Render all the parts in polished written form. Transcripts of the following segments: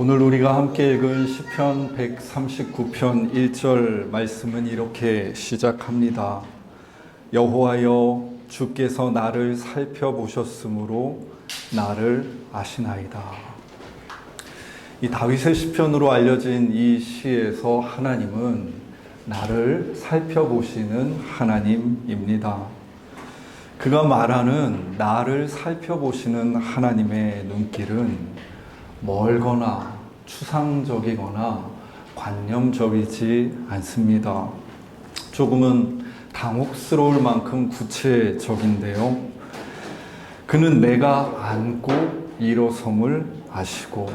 오늘 우리가 함께 읽은 시편 139편 1절 말씀은 이렇게 시작합니다. 여호와여, 주께서 나를 살펴보셨으므로 나를 아시나이다. 이 다윗의 시편으로 알려진 이 시에서 하나님은 나를 살펴보시는 하나님입니다. 그가 말하는 나를 살펴보시는 하나님의 눈길은 멀거나 추상적이거나 관념적이지 않습니다. 조금은 당혹스러울 만큼 구체적인데요. 그는 내가 안고 일어섬을 아시고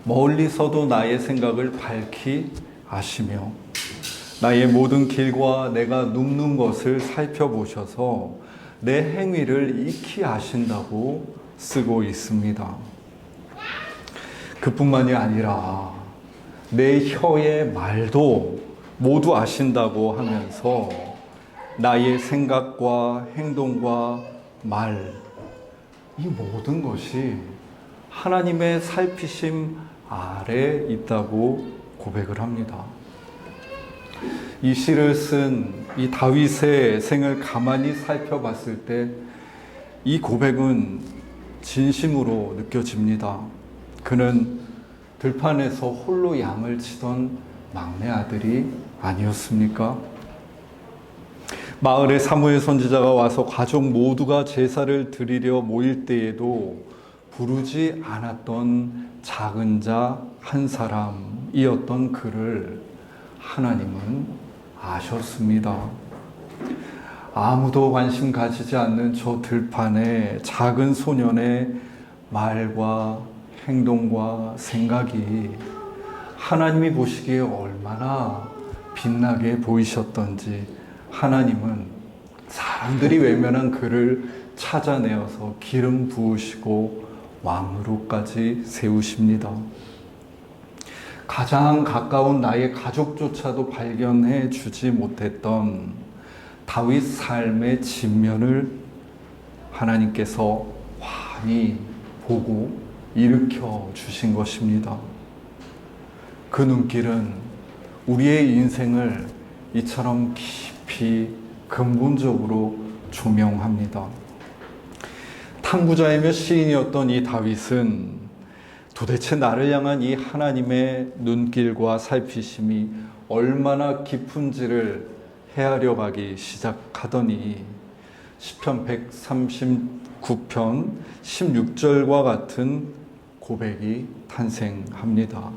멀리서도 나의 생각을 밝히 아시며 나의 모든 길과 내가 눕는 것을 살펴보셔서 내 행위를 익히 아신다고 쓰고 있습니다. 그뿐만이 아니라 내 혀의 말도 모두 아신다고 하면서 나의 생각과 행동과 말, 이 모든 것이 하나님의 살피심 아래 있다고 고백을 합니다. 이 시를 쓴 이 다윗의 생을 가만히 살펴봤을 때 이 고백은 진심으로 느껴집니다. 그는 들판에서 홀로 양을 치던 막내 아들이 아니었습니까? 마을에 사무엘 선지자가 와서 가족 모두가 제사를 드리려 모일 때에도 부르지 않았던 작은 자 한 사람이었던 그를 하나님은 아셨습니다. 아무도 관심 가지지 않는 저 들판에 작은 소년의 말과 행동과 생각이 하나님이 보시기에 얼마나 빛나게 보이셨던지 하나님은 사람들이 외면한 그를 찾아내어서 기름 부으시고 왕으로까지 세우십니다. 가장 가까운 나의 가족조차도 발견해 주지 못했던 다윗 삶의 진면을 하나님께서 환히 보고 일으켜 주신 것입니다. 그 눈길은 우리의 인생을 이처럼 깊이 근본적으로 조명합니다. 탐구자이며 시인이었던 이 다윗은 도대체 나를 향한 이 하나님의 눈길과 살피심이 얼마나 깊은지를 헤아려 가기 시작하더니 시편 139편 16절과 같은 고백이 탄생합니다.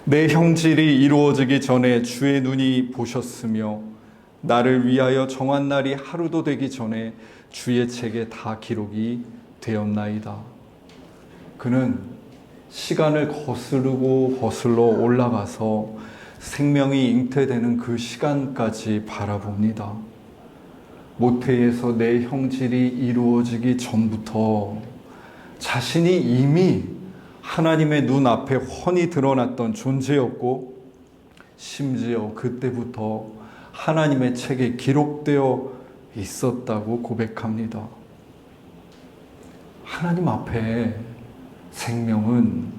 내 형질이 이루어지기 전에 주의 눈이 보셨으며 나를 위하여 정한 날이 하루도 되기 전에 주의 책에 다 기록이 되었나이다. 그는 시간을 거슬러 올라가서 생명이 잉태되는 그 시간까지 바라봅니다. 모태에서 내 형질이 이루어지기 전부터 자신이 이미 하나님의 눈앞에 훤히 드러났던 존재였고 심지어 그때부터 하나님의 책에 기록되어 있었다고 고백합니다. 하나님 앞에 생명은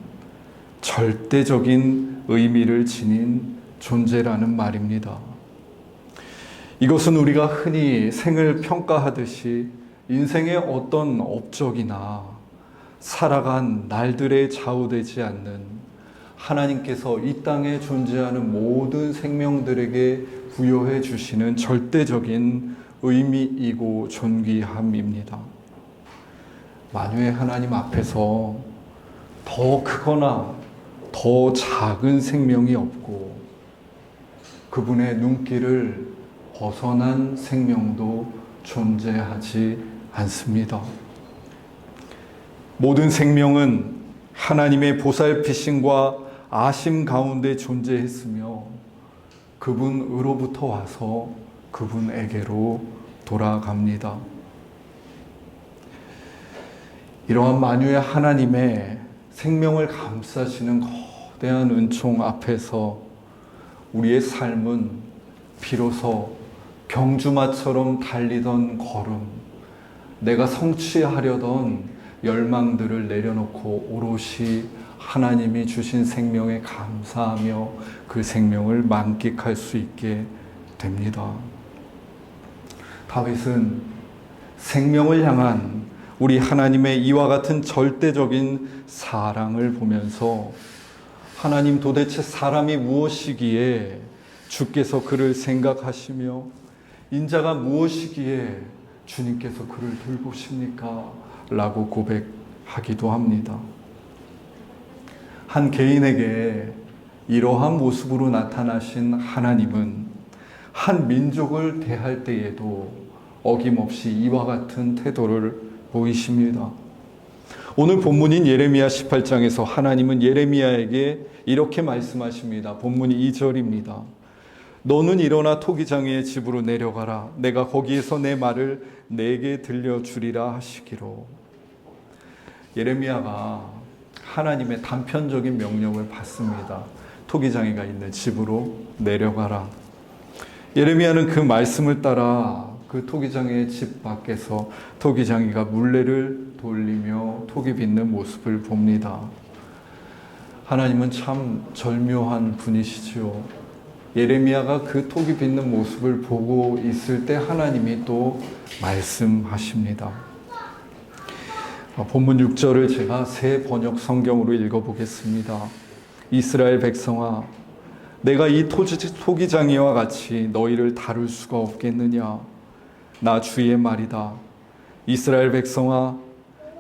절대적인 의미를 지닌 존재라는 말입니다. 이것은 우리가 흔히 생을 평가하듯이 인생의 어떤 업적이나 살아간 날들에 좌우되지 않는 하나님께서 이 땅에 존재하는 모든 생명들에게 부여해 주시는 절대적인 의미이고 존귀함입니다. 만유의 하나님 앞에서 더 크거나 더 작은 생명이 없고 그분의 눈길을 벗어난 생명도 존재하지 않습니다. 모든 생명은 하나님의 보살피심과 아심 가운데 존재했으며 그분으로부터 와서 그분에게로 돌아갑니다. 이러한 만유의 하나님의 생명을 감싸시는 거대한 은총 앞에서 우리의 삶은 비로소 경주마처럼 달리던 걸음, 내가 성취하려던 열망들을 내려놓고 오롯이 하나님이 주신 생명에 감사하며 그 생명을 만끽할 수 있게 됩니다. 다윗은 생명을 향한 우리 하나님의 이와 같은 절대적인 사랑을 보면서 하나님, 도대체 사람이 무엇이기에 주께서 그를 생각하시며 인자가 무엇이기에 주님께서 그를 돌보십니까? 라고 고백하기도 합니다. 한 개인에게 이러한 모습으로 나타나신 하나님은 한 민족을 대할 때에도 어김없이 이와 같은 태도를 보이십니다. 오늘 본문인 예레미야 18장에서 하나님은 예레미야에게 이렇게 말씀하십니다. 본문이 2절입니다. 너는 일어나 토기장이의 집으로 내려가라. 내가 거기에서 내 말을 내게 들려주리라 하시기로. 예레미야가 하나님의 단편적인 명령을 받습니다. 토기장이가 있는 집으로 내려가라. 예레미야는 그 말씀을 따라 그 토기장이의 집 밖에서 토기장이가 물레를 돌리며 토기 빚는 모습을 봅니다. 하나님은 참 절묘한 분이시지요. 예레미야가 그 토기 빚는 모습을 보고 있을 때 하나님이 또 말씀하십니다. 본문 6절을 제가 새 번역 성경으로 읽어보겠습니다. 이스라엘 백성아, 내가 이 토기장이와 같이 너희를 다룰 수가 없겠느냐? 나 주의 말이다. 이스라엘 백성아,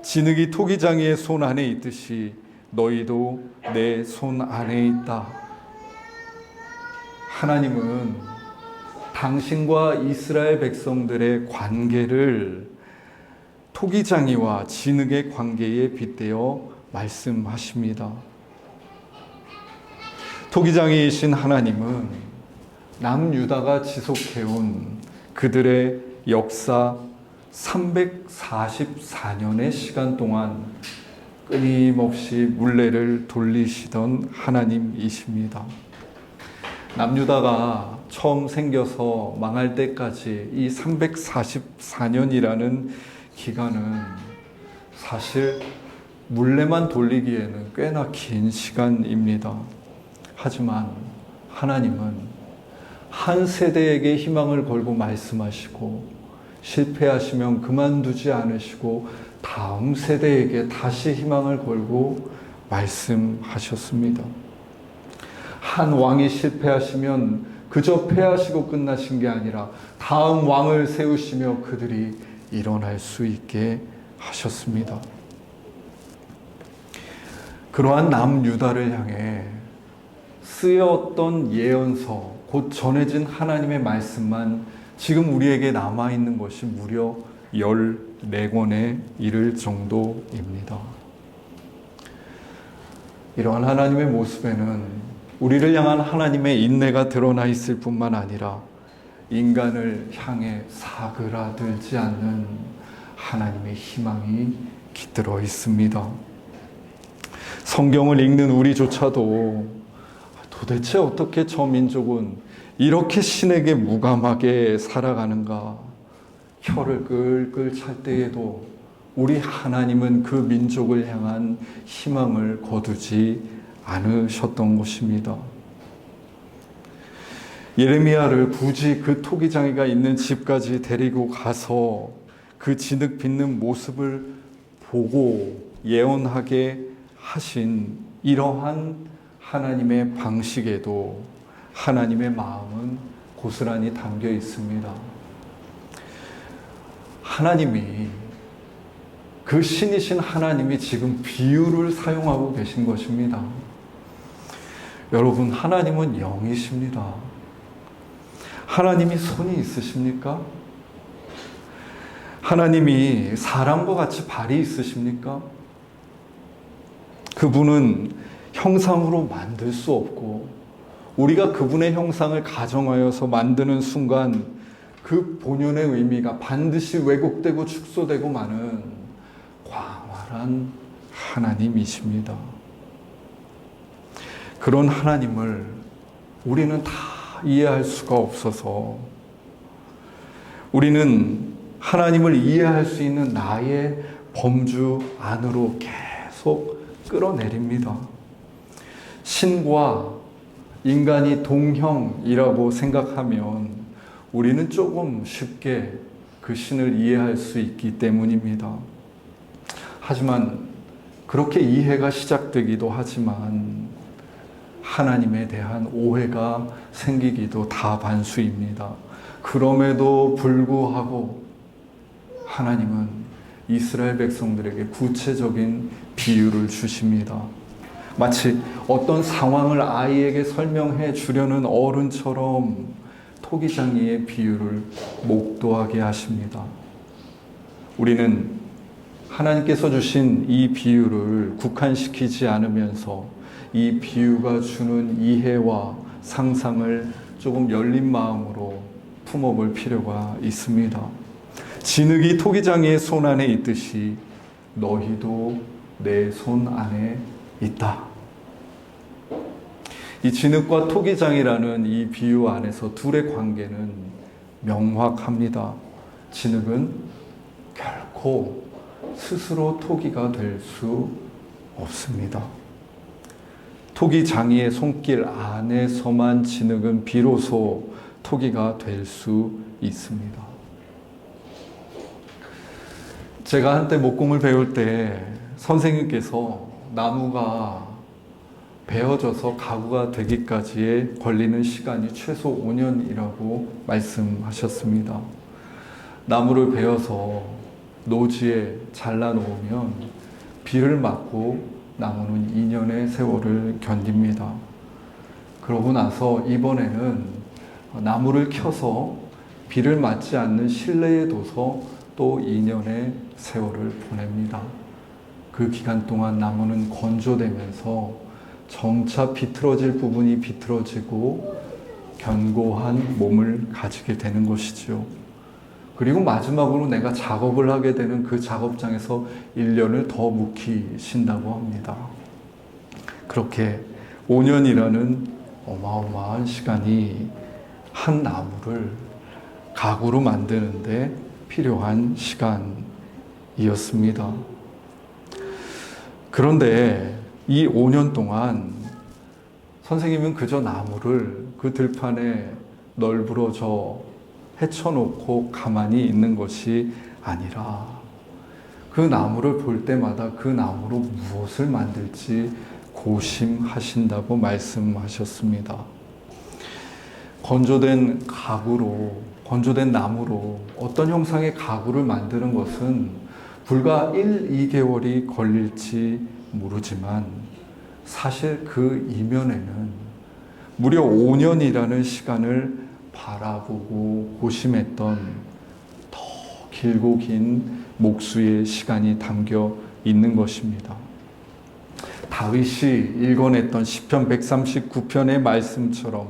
진흙이 토기장이의 손 안에 있듯이 너희도 내 손 안에 있다. 하나님은 당신과 이스라엘 백성들의 관계를 토기장이와 진흙의 관계에 빗대어 말씀하십니다. 토기장이이신 하나님은 남유다가 지속해온 그들의 역사 344년의 시간 동안 끊임없이 물레를 돌리시던 하나님이십니다. 남유다가 처음 생겨서 망할 때까지 이 344년이라는 기간은 사실 물레만 돌리기에는 꽤나 긴 시간입니다. 하지만 하나님은 한 세대에게 희망을 걸고 말씀하시고 실패하시면 그만두지 않으시고 다음 세대에게 다시 희망을 걸고 말씀하셨습니다. 한 왕이 실패하시면 그저 패하시고 끝나신 게 아니라 다음 왕을 세우시며 그들이 일어날 수 있게 하셨습니다. 그러한 남유다를 향해 쓰여왔던 예언서, 곧 전해진 하나님의 말씀만 지금 우리에게 남아있는 것이 무려 14권에 이를 정도입니다. 이러한 하나님의 모습에는 우리를 향한 하나님의 인내가 드러나 있을 뿐만 아니라 인간을 향해 사그라들지 않는 하나님의 희망이 깃들어 있습니다. 성경을 읽는 우리조차도 도대체 어떻게 저 민족은 이렇게 신에게 무감하게 살아가는가? 혀를 끌끌 찰 때에도 우리 하나님은 그 민족을 향한 희망을 거두지 않으셨던 것입니다. 예레미야를 굳이 그 토기장이가 있는 집까지 데리고 가서 그 진흙 빚는 모습을 보고 예언하게 하신 이러한 하나님의 방식에도 하나님의 마음은 고스란히 담겨 있습니다. 하나님이, 그 신이신 하나님이 지금 비유를 사용하고 계신 것입니다. 여러분, 하나님은 영이십니다. 하나님이 손이 있으십니까? 하나님이 사람과 같이 발이 있으십니까? 그분은 형상으로 만들 수 없고 우리가 그분의 형상을 가정하여서 만드는 순간 그 본연의 의미가 반드시 왜곡되고 축소되고 마는 광활한 하나님이십니다. 그런 하나님을 우리는 다 이해할 수가 없어서 우리는 하나님을 이해할 수 있는 나의 범주 안으로 계속 끌어내립니다. 신과 인간이 동형이라고 생각하면 우리는 조금 쉽게 그 신을 이해할 수 있기 때문입니다. 하지만 그렇게 이해가 시작되기도 하지만 하나님에 대한 오해가 생기기도 다반수입니다. 그럼에도 불구하고 하나님은 이스라엘 백성들에게 구체적인 비유를 주십니다. 마치 어떤 상황을 아이에게 설명해 주려는 어른처럼 토기장이의 비유를 목도하게 하십니다. 우리는 하나님께서 주신 이 비유를 국한시키지 않으면서 이 비유가 주는 이해와 상상을 조금 열린 마음으로 품어볼 필요가 있습니다. 진흙이 토기장이의 손 안에 있듯이 너희도 내 손 안에 있다. 이 진흙과 토기장이라는 이 비유 안에서 둘의 관계는 명확합니다. 진흙은 결코 스스로 토기가 될 수 없습니다. 토기장이의 손길 안에서만 진흙은 비로소 토기가 될 수 있습니다. 제가 한때 목공을 배울 때 선생님께서 나무가 베어져서 가구가 되기까지에 걸리는 시간이 최소 5년이라고 말씀하셨습니다. 나무를 베어서 노지에 잘라놓으면 비를 맞고 나무는 2년의 세월을 견딥니다. 그러고 나서 이번에는 나무를 켜서 비를 맞지 않는 실내에 둬서 또 2년의 세월을 보냅니다. 그 기간 동안 나무는 건조되면서 점차 비틀어질 부분이 비틀어지고 견고한 몸을 가지게 되는 것이죠. 그리고 마지막으로 내가 작업을 하게 되는 그 작업장에서 1년을 더 묵히신다고 합니다. 그렇게 5년이라는 어마어마한 시간이 한 나무를 가구로 만드는데 필요한 시간이었습니다. 그런데 이 5년 동안 선생님은 그저 나무를 그 들판에 널브러져 헤쳐놓고 가만히 있는 것이 아니라 그 나무를 볼 때마다 그 나무로 무엇을 만들지 고심하신다고 말씀하셨습니다. 건조된 가구로, 건조된 나무로 어떤 형상의 가구를 만드는 것은 불과 2개월이 걸릴지 모르지만 사실 그 이면에는 무려 5년이라는 시간을 바라보고 고심했던 더 길고 긴 목수의 시간이 담겨 있는 것입니다. 다윗이 읽어냈던 시편 139편의 말씀처럼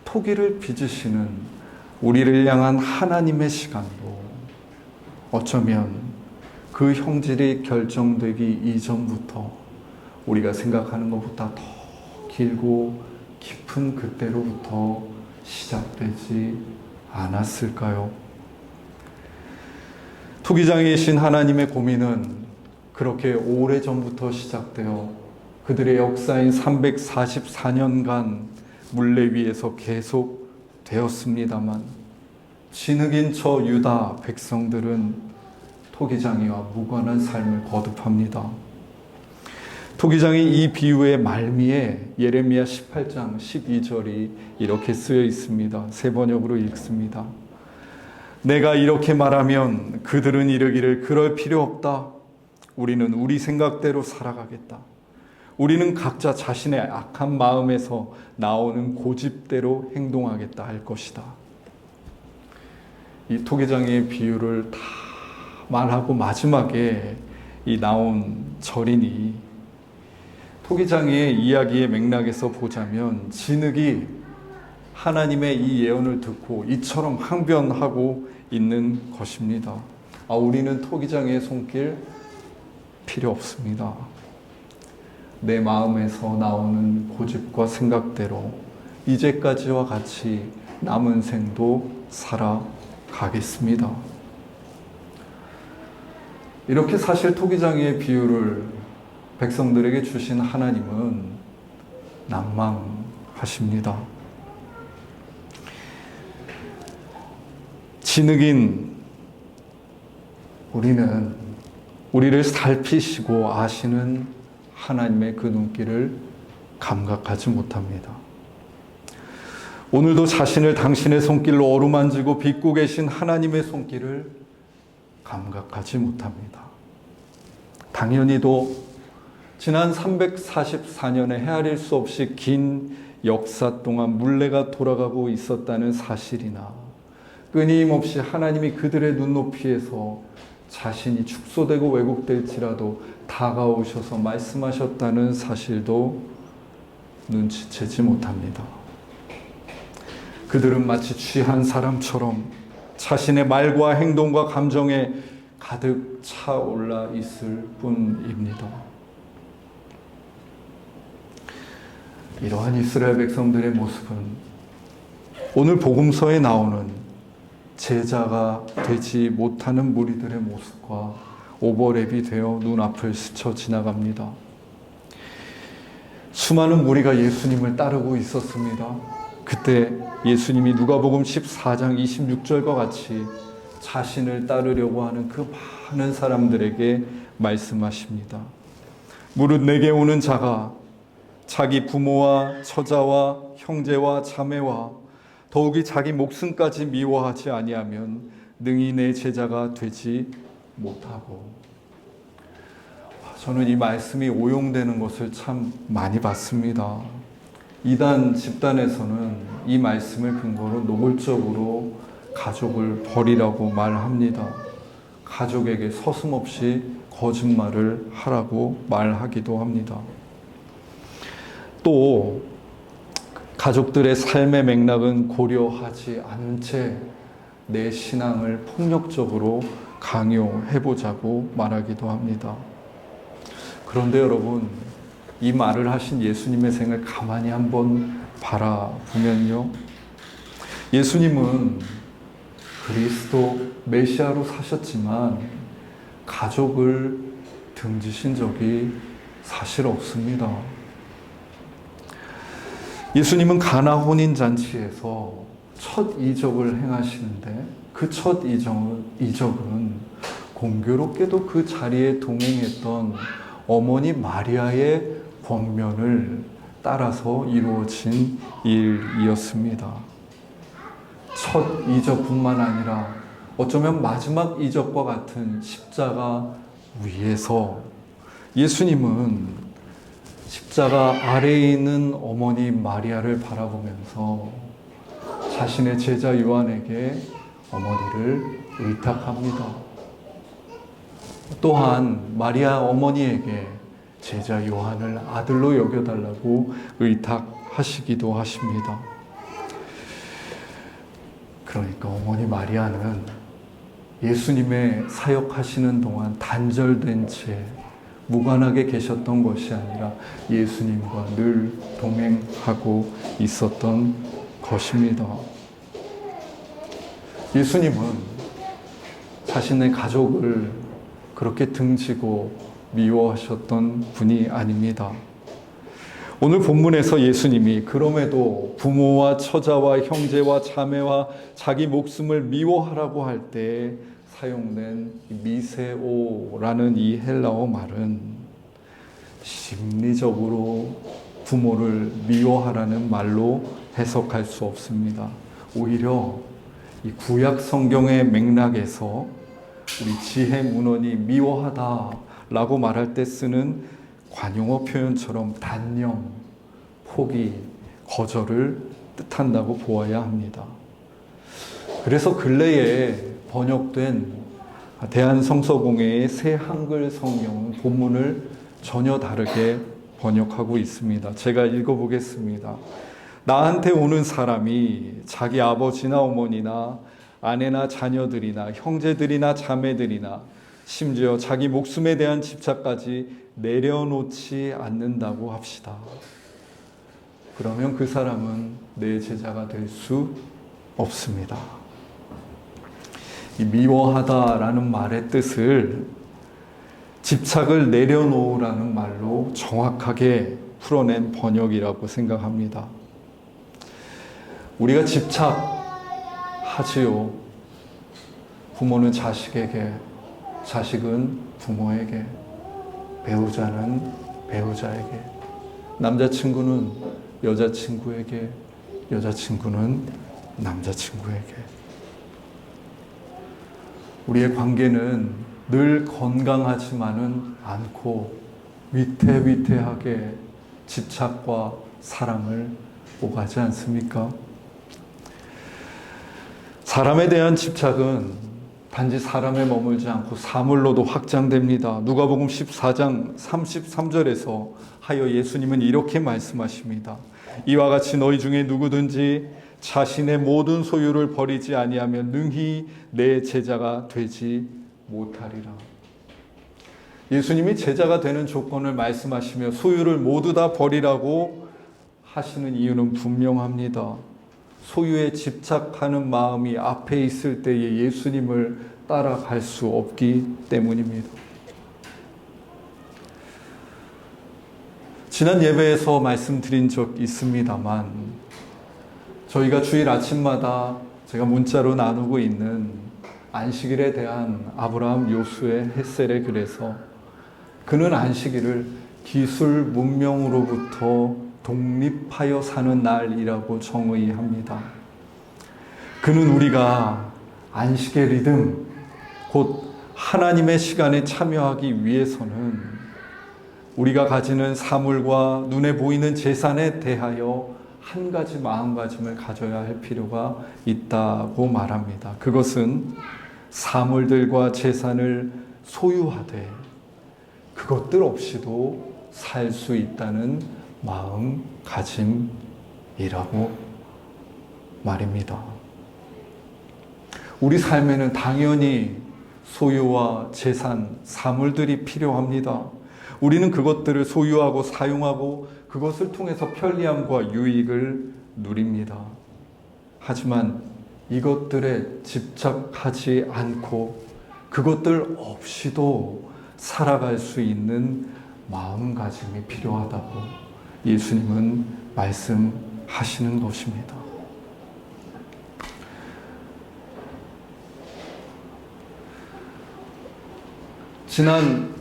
토기를 빚으시는 우리를 향한 하나님의 시간도 어쩌면 그 형질이 결정되기 이전부터 우리가 생각하는 것보다 더 길고 깊은 그때로부터 시작되지 않았을까요? 토기장이신 하나님의 고민은 그렇게 오래전부터 시작되어 그들의 역사인 344년간 물레 위에서 계속 되었습니다만 진흙인 저 유다 백성들은 토기장이와 무관한 삶을 거듭합니다. 토기장이 이 비유의 말미에 예레미야 18장 12절이 이렇게 쓰여 있습니다. 새 번역으로 읽습니다. 내가 이렇게 말하면 그들은 이르기를 그럴 필요 없다. 우리는 우리 생각대로 살아가겠다. 우리는 각자 자신의 악한 마음에서 나오는 고집대로 행동하겠다 할 것이다. 이 토기장의 비유를 다 말하고 마지막에 이 나온 절이니 토기장의 이야기의 맥락에서 보자면 진흙이 하나님의 이 예언을 듣고 이처럼 항변하고 있는 것입니다. 우리는 토기장의 손길 필요 없습니다. 내 마음에서 나오는 고집과 생각대로 이제까지와 같이 남은 생도 살아가겠습니다. 이렇게 사실 토기장이의 비유를 백성들에게 주신 하나님은 난망하십니다. 진흙인 우리는 우리를 살피시고 아시는 하나님의 그 눈길을 감각하지 못합니다. 오늘도 자신을 당신의 손길로 어루만지고 빚고 계신 하나님의 손길을 감각하지 못합니다. 당연히도 지난 344년의 헤아릴 수 없이 긴 역사 동안 물레가 돌아가고 있었다는 사실이나 끊임없이 하나님이 그들의 눈높이에서 자신이 축소되고 왜곡될지라도 다가오셔서 말씀하셨다는 사실도 눈치채지 못합니다. 그들은 마치 취한 사람처럼 자신의 말과 행동과 감정에 가득 차올라 있을 뿐입니다. 이러한 이스라엘 백성들의 모습은 오늘 복음서에 나오는 제자가 되지 못하는 무리들의 모습과 오버랩이 되어 눈앞을 스쳐 지나갑니다. 수많은 무리가 예수님을 따르고 있었습니다. 그때 예수님이 누가복음 14장 26절과 같이 자신을 따르려고 하는 그 많은 사람들에게 말씀하십니다. 무릇 내게 오는 자가 자기 부모와 처자와 형제와 자매와 더욱이 자기 목숨까지 미워하지 아니하면 능히 내 제자가 되지 못하고. 저는 이 말씀이 오용되는 것을 참 많이 봤습니다. 이단 집단에서는 이 말씀을 근거로 노골적으로 가족을 버리라고 말합니다. 가족에게 서슴없이 거짓말을 하라고 말하기도 합니다. 또 가족들의 삶의 맥락은 고려하지 않은 채 내 신앙을 폭력적으로 강요해보자고 말하기도 합니다. 그런데 여러분, 이 말을 하신 예수님의 생을 가만히 한번 바라보면요, 예수님은 그리스도 메시아로 사셨지만 가족을 등지신 적이 사실 없습니다. 예수님은 가나 혼인잔치에서 첫 이적을 행하시는데 그 첫 이적은 공교롭게도 그 자리에 동행했던 어머니 마리아의 권면을 따라서 이루어진 일이었습니다. 첫 이적뿐만 아니라 어쩌면 마지막 이적과 같은 십자가 위에서 예수님은 십자가 아래에 있는 어머니 마리아를 바라보면서 자신의 제자 요한에게 어머니를 의탁합니다. 또한 마리아 어머니에게 제자 요한을 아들로 여겨달라고 의탁하시기도 하십니다. 그러니까 어머니 마리아는 예수님의 사역하시는 동안 단절된 채 무관하게 계셨던 것이 아니라 예수님과 늘 동행하고 있었던 것입니다. 예수님은 자신의 가족을 그렇게 등지고 미워하셨던 분이 아닙니다. 오늘 본문에서 예수님이 그럼에도 부모와 처자와 형제와 자매와 자기 목숨을 미워하라고 할 때 사용된 미세오라는 이 헬라어 말은 심리적으로 부모를 미워하라는 말로 해석할 수 없습니다. 오히려 이 구약 성경의 맥락에서 우리 지혜 문헌이 미워하다라고 말할 때 쓰는 관용어 표현처럼 단념, 포기, 거절을 뜻한다고 보아야 합니다. 그래서 근래에 번역된 대한성서공회의 새 한글 성경은 본문을 전혀 다르게 번역하고 있습니다. 제가 읽어보겠습니다. 나한테 오는 사람이 자기 아버지나 어머니나 아내나 자녀들이나 형제들이나 자매들이나 심지어 자기 목숨에 대한 집착까지 내려놓지 않는다고 합시다. 그러면 그 사람은 내 제자가 될 수 없습니다. 이 미워하다라는 말의 뜻을 집착을 내려놓으라는 말로 정확하게 풀어낸 번역이라고 생각합니다. 우리가 집착하지요. 부모는 자식에게, 자식은 부모에게, 배우자는 배우자에게, 남자친구는 여자친구에게, 여자친구는 남자친구에게. 우리의 관계는 늘 건강하지만은 않고 위태위태하게 집착과 사랑을 오가지 않습니까? 사람에 대한 집착은 단지 사람에 머물지 않고 사물로도 확장됩니다. 누가복음 14장 33절에서 하여 예수님은 이렇게 말씀하십니다. 이와 같이 너희 중에 누구든지 자신의 모든 소유를 버리지 아니하면 능히 내 제자가 되지 못하리라. 예수님이 제자가 되는 조건을 말씀하시며 소유를 모두 다 버리라고 하시는 이유는 분명합니다. 소유에 집착하는 마음이 앞에 있을 때에 예수님을 따라갈 수 없기 때문입니다. 지난 예배에서 말씀드린 적 있습니다만 저희가 주일 아침마다 제가 문자로 나누고 있는 안식일에 대한 아브라함 요수의 헷셀의 글에서 그는 안식일을 기술 문명으로부터 독립하여 사는 날이라고 정의합니다. 그는 우리가 안식의 리듬, 곧 하나님의 시간에 참여하기 위해서는 우리가 가지는 사물과 눈에 보이는 재산에 대하여 한 가지 마음가짐을 가져야 할 필요가 있다고 말합니다. 그것은 사물들과 재산을 소유하되 그것들 없이도 살 수 있다는 마음가짐이라고 말입니다. 우리 삶에는 당연히 소유와 재산, 사물들이 필요합니다. 우리는 그것들을 소유하고 사용하고 그것을 통해서 편리함과 유익을 누립니다. 하지만 이것들에 집착하지 않고 그것들 없이도 살아갈 수 있는 마음가짐이 필요하다고 예수님은 말씀하시는 것입니다. 지난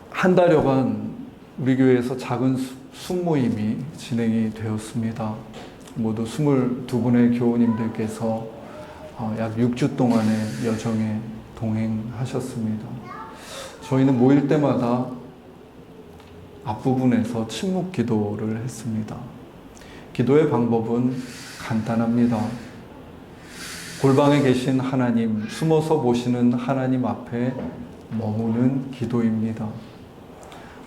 한 달여간 우리 교회에서 작은 순모임이 진행이 되었습니다. 모두 22분의 교우님들께서 약 6주 동안의 여정에 동행하셨습니다. 저희는 모일 때마다 앞부분에서 침묵 기도를 했습니다. 기도의 방법은 간단합니다. 골방에 계신 하나님, 숨어서 보시는 하나님 앞에 머무는 기도입니다.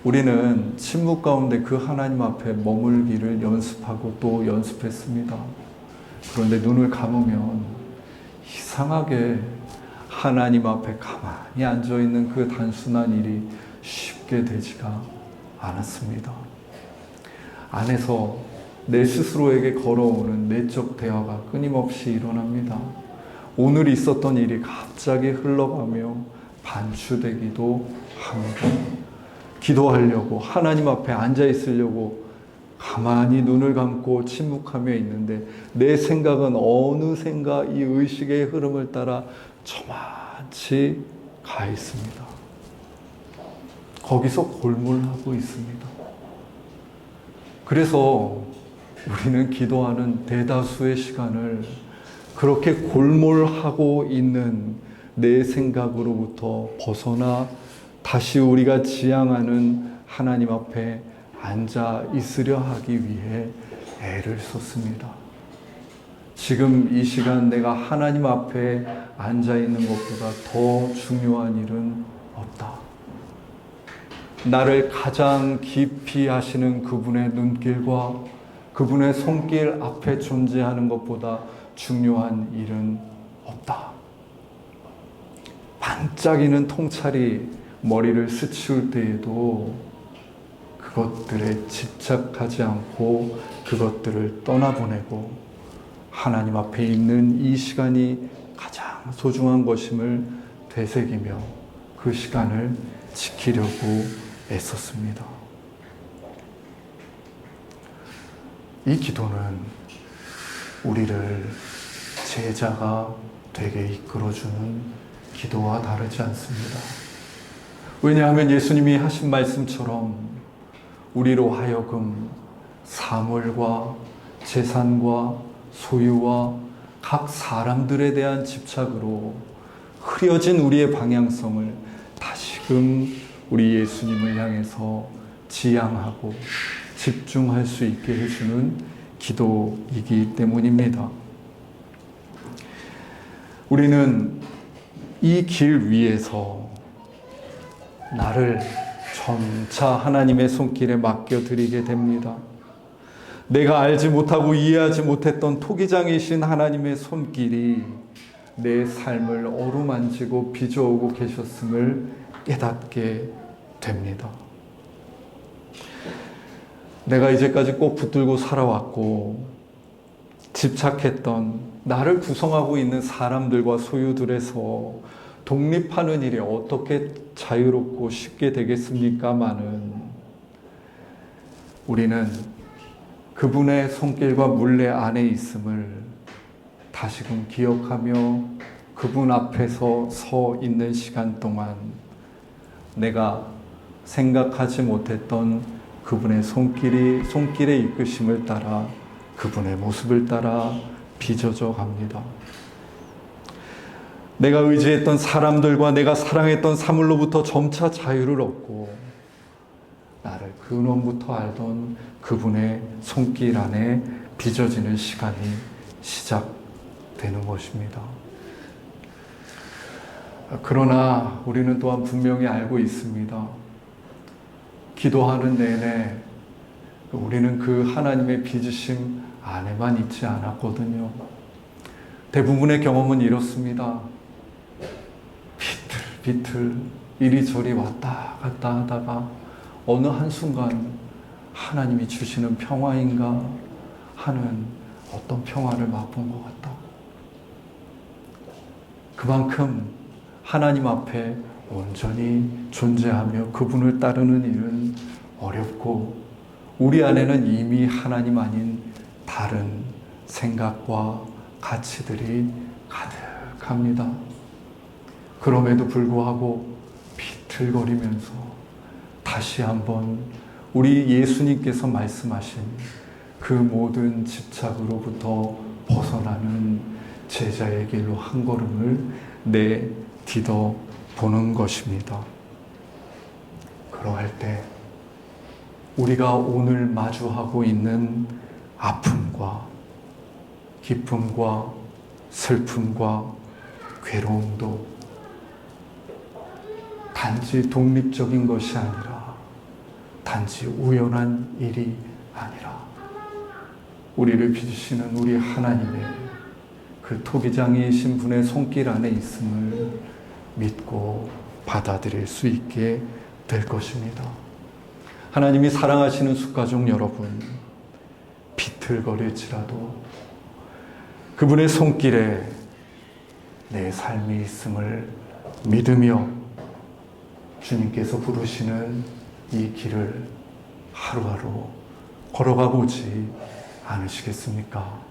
우리는 침묵 가운데 그 하나님 앞에 머물기를 연습하고 또 연습했습니다. 그런데 눈을 감으면 이상하게 하나님 앞에 가만히 앉아있는 그 단순한 일이 쉽게 되지가 않았습니다. 안에서 내 스스로에게 걸어오는 내적 대화가 끊임없이 일어납니다. 오늘 있었던 일이 갑자기 흘러가며 반추되기도 합니다. 기도하려고 하나님 앞에 앉아 있으려고 가만히 눈을 감고 침묵하며 있는데 내 생각은 어느샌가 이 의식의 흐름을 따라 저만치 가 있습니다. 거기서 골몰하고 있습니다. 그래서 우리는 기도하는 대다수의 시간을 그렇게 골몰하고 있는 내 생각으로부터 벗어나 다시 우리가 지향하는 하나님 앞에 앉아 있으려 하기 위해 애를 썼습니다. 지금 이 시간 내가 하나님 앞에 앉아 있는 것보다 더 중요한 일은 없다. 나를 가장 깊이 아시는 그분의 눈길과 그분의 손길 앞에 존재하는 것보다 중요한 일은 없다. 반짝이는 통찰이 머리를 스치울 때에도 그것들에 집착하지 않고 그것들을 떠나보내고 하나님 앞에 있는 이 시간이 가장 소중한 것임을 되새기며 그 시간을 지키려고 애썼습니다. 이 기도는 우리를 제자가 되게 이끌어주는 기도와 다르지 않습니다. 왜냐하면 예수님이 하신 말씀처럼 우리로 하여금 사물과 재산과 소유와 각 사람들에 대한 집착으로 흐려진 우리의 방향성을 다시금 우리 예수님을 향해서 지향하고 집중할 수 있게 해주는 기도이기 때문입니다. 우리는 이 길 위에서 나를 점차 하나님의 손길에 맡겨드리게 됩니다. 내가 알지 못하고 이해하지 못했던 토기장이신 하나님의 손길이 내 삶을 어루만지고 빚어오고 계셨음을 깨닫게 됩니다. 내가 이제까지 꼭 붙들고 살아왔고 집착했던 나를 구성하고 있는 사람들과 소유들에서 독립하는 일이 어떻게 자유롭고 쉽게 되겠습니까마는 우리는 그분의 손길과 물레 안에 있음을 다시금 기억하며 그분 앞에서 서 있는 시간 동안 내가 생각하지 못했던 그분의 손길의 이끄심을 따라 그분의 모습을 따라 빚어져 갑니다. 내가 의지했던 사람들과 내가 사랑했던 사물로부터 점차 자유를 얻고 나를 근원부터 알던 그분의 손길 안에 빚어지는 시간이 시작되는 것입니다. 그러나 우리는 또한 분명히 알고 있습니다. 기도하는 내내 우리는 그 하나님의 빚으심 안에만 있지 않았거든요. 대부분의 경험은 이렇습니다. 비틀비틀 이리저리 왔다 갔다 하다가 어느 한순간 하나님이 주시는 평화인가 하는 어떤 평화를 맛본 것 같다. 그만큼 하나님 앞에 온전히 존재하며 그분을 따르는 일은 어렵고 우리 안에는 이미 하나님 아닌 다른 생각과 가치들이 가득합니다. 그럼에도 불구하고 비틀거리면서 다시 한번 우리 예수님께서 말씀하신 그 모든 집착으로부터 벗어나는 제자의 길로 한 걸음을 내디뎌 보는 것입니다. 그러할 때 우리가 오늘 마주하고 있는 아픔과 기쁨과 슬픔과 괴로움도 단지 독립적인 것이 아니라 단지 우연한 일이 아니라 우리를 빚으시는 우리 하나님의 그 토기장이신 분의 손길 안에 있음을 믿고 받아들일 수 있게 될 것입니다. 하나님이 사랑하시는 숫가족 여러분, 비틀거릴지라도 그분의 손길에 내 삶이 있음을 믿으며 주님께서 부르시는 이 길을 하루하루 걸어가 보지 않으시겠습니까?